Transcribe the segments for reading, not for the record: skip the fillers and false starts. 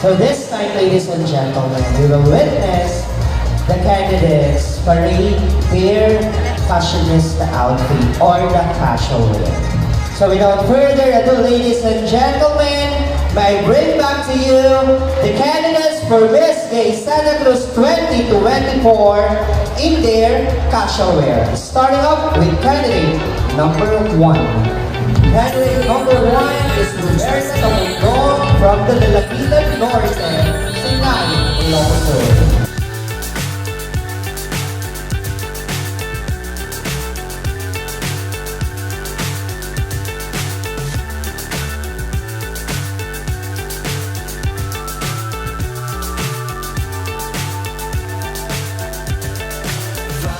So this time, ladies and gentlemen, we will witness the candidates parade their fashionista outfit or the casual wear. So without further ado, ladies and gentlemen, may I bring back to you the candidates for Miss Gay Santa Cruz 2024 in their casual wear. Starting off with candidate number 1. Candidate number 1 is Roberta Tabundong from the Lalapitan Norte, Sinait, Ilocos.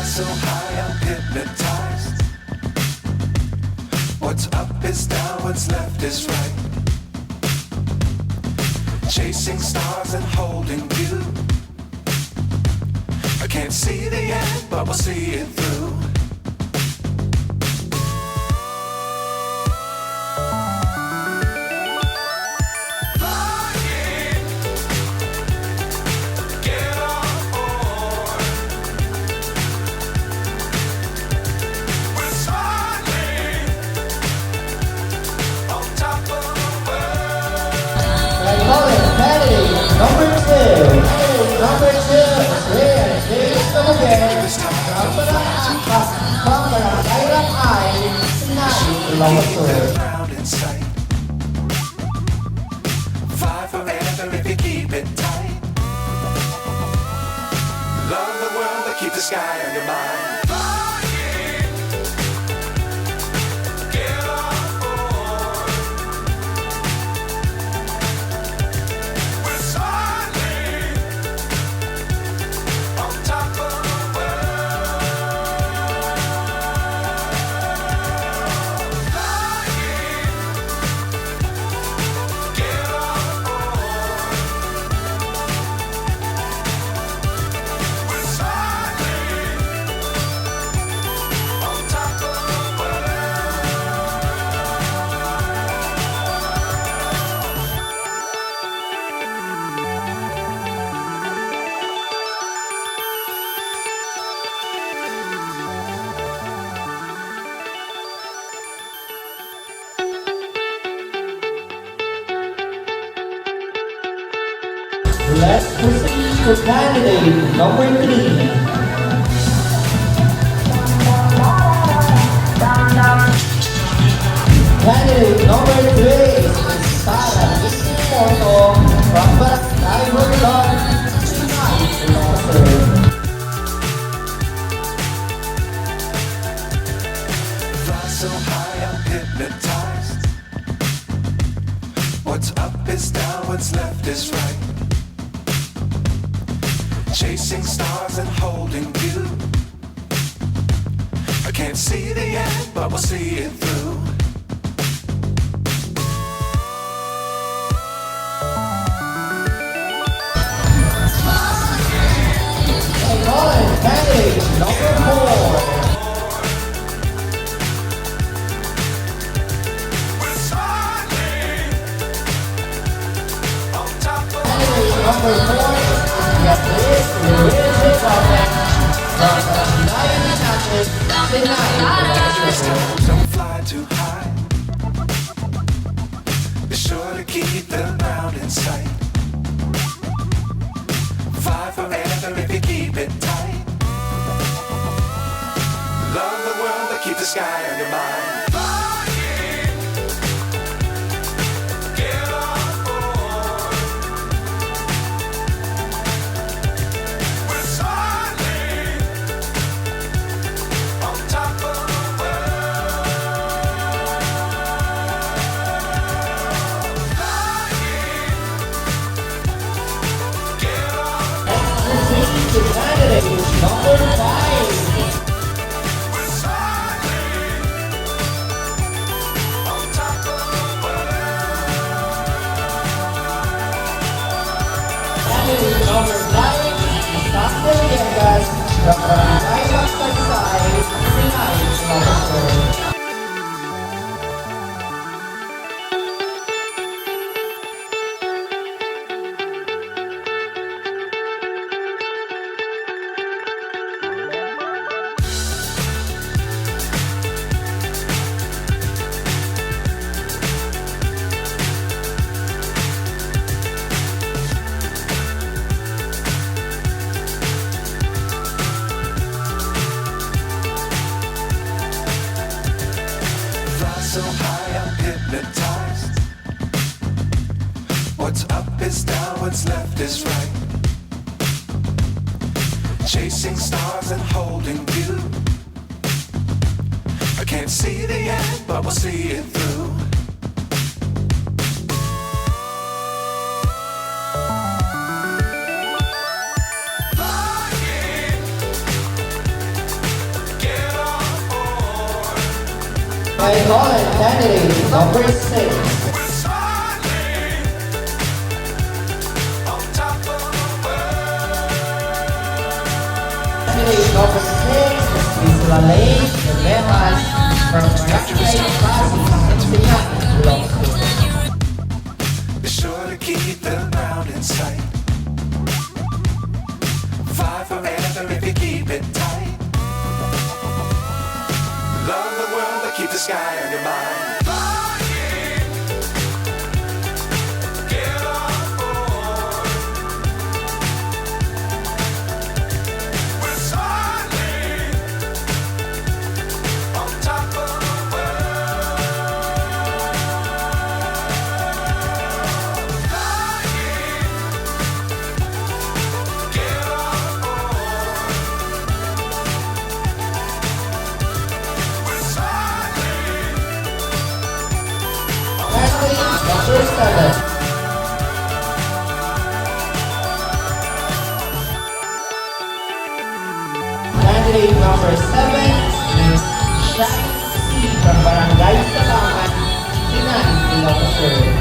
So high, I'm hypnotized. What's up is down, what's left is right. Chasing stars and holding you. I can't see the end, but we'll see it through. Number 2 is Rhea James Again from Barangay Rakay, Sinait, Ilocos. Fly forever if you keep it tight. Love the world, but keep the sky on your mind. Let's proceed to candidate number 3. Candidate number 3 is Sarah Isimoto from Barangay Bulon, Sinait, Ilocos. Fly so high, I'm hypnotized. What's up is down, what's left is right. Chasing stars and holding you. I can't see the end, but we'll see it through. Candidate number 4. Number 4 is Brgy from Sinait. Don't fly too high. Be sure to keep the ground in sight. Fly forever if you keep it tight. Love the world, but keep the sky on your mind. Candidate number 5. Candidate number 5 is Dr. Villegas from Barangay Magsaysay, Sinait, Ilocos. is down, what's left is right. Chasing stars and holding you. I can't see the end, but we'll see it through. I call it candidate number 6. We're smiling on top of the world. Candidate number 6 is Miss Lalay Nevejas from Barangay Pasig, Sinait, Ilocos. Be sure to keep the ground in sight. Fly forever if you keep it tight. Love the world, but keep the sky on your mind. Flying, get on board. We're smiling on top of the world. Flying, get on board. We're smiling. Candidate number 7. Candidate number 7 is Shaq C from Barangay Sabangan, Sinait, Ilocos.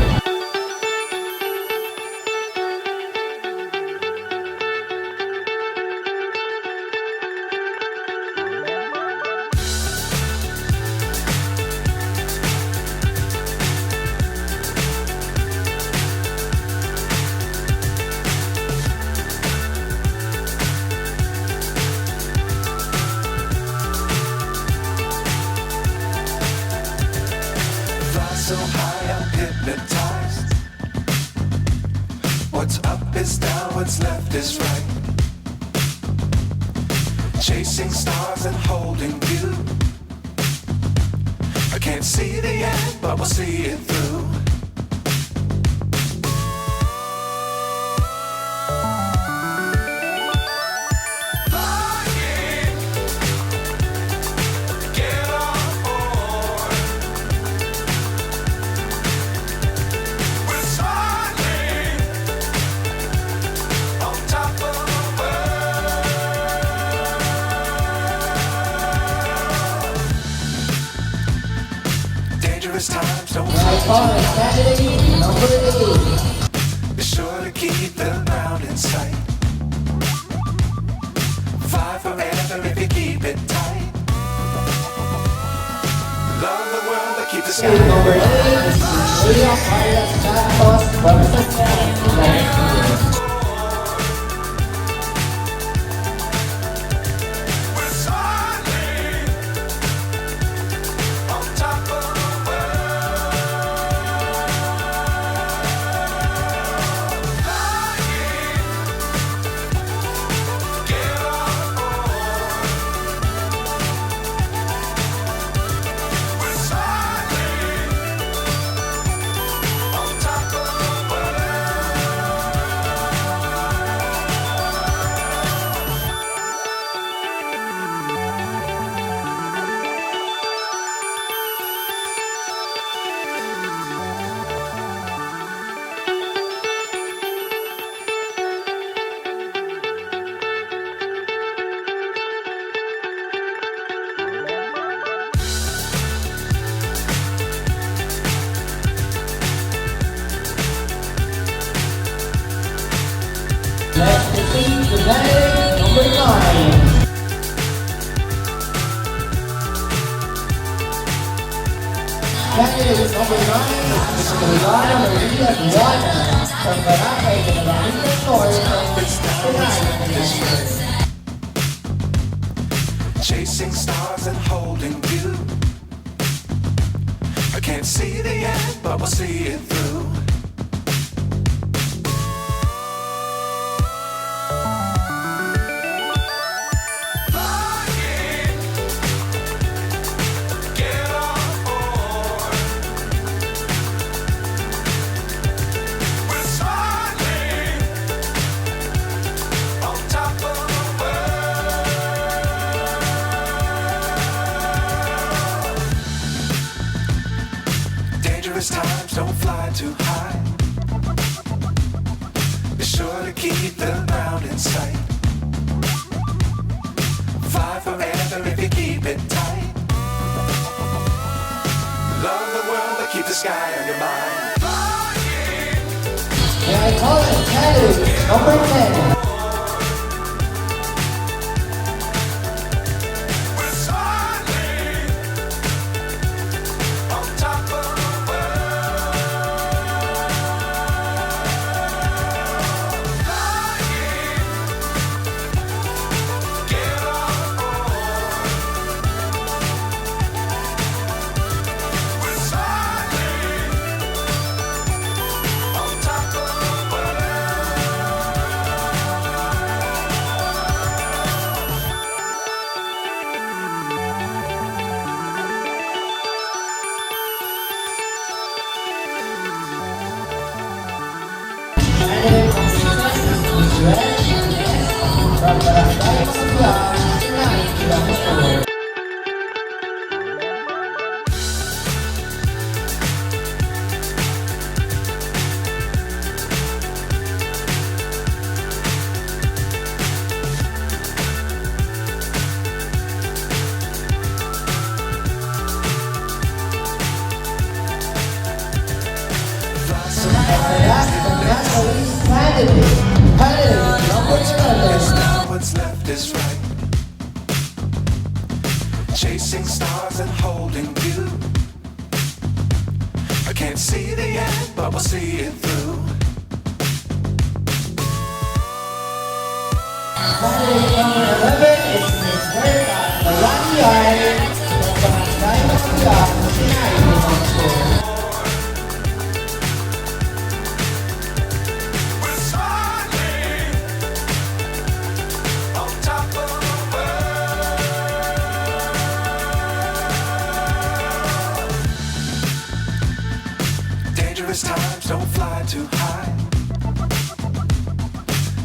Fly so high, I'm hypnotized. What's up is down, what's left is right. Chasing stars and holding you. I can't see the end, but we'll see it through. Flying, get on board. We're smiling on top of the world. Dangerous times don't I call it candidate number 8. Be sure to keep the ground in sight. Fly forever if you keep it tight. Love the world, but keep the sky. Candidate number 8 is Leah Marias Santos from Sinait, Ilocos. We're smiling on top of the world. Flying, get on board. We're smiling on top of the world. Let's proceed to candidate number 9. Candidate number 9 is Ms. Juliana Maria Duana from Barangay Ilocos, Sinait, Chasing stars and holding you. I can't see the end, but we'll see it through. Flying, get on board. We're smiling. fly too high. Be sure to keep the ground in sight. Fly forever if you keep it tight. Love the world, but keep the sky on your mind. Yeah, I call it Tattoo, number 10. We're soaring on top of the world. Flying, get on board. We're soaring on top of the world. And then is Red from Barangay Masaglan, Sinait, Ilocos. What's left is right. Chasing stars and holding you. I can't see the end, but we'll see it through. Saturday number 11 is Miss Berta, the Rocky Yard from Barangay Masaglan, Sinait, Ilocos. We're soaring on top of the world. Dangerous times, don't fly too high.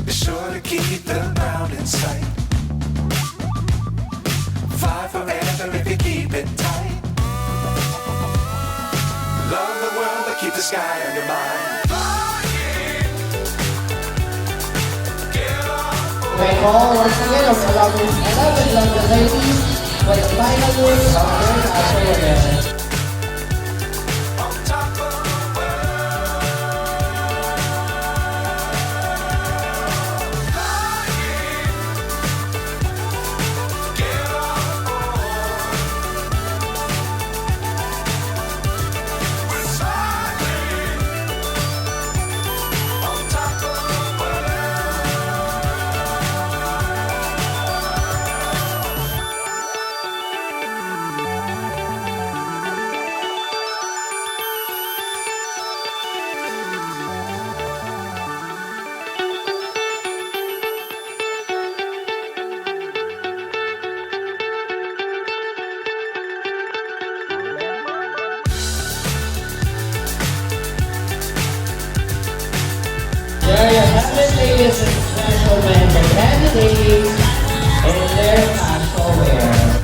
Be sure to keep the ground in sight. Fly forever if you keep it tight. Love the world, but keep the sky on your mind. Flying, get on. We call once again of Ilocos 11 of the ladies for the final words of their national event. On top of the world. Flying, get on board. We're soaring on top of the world. There you have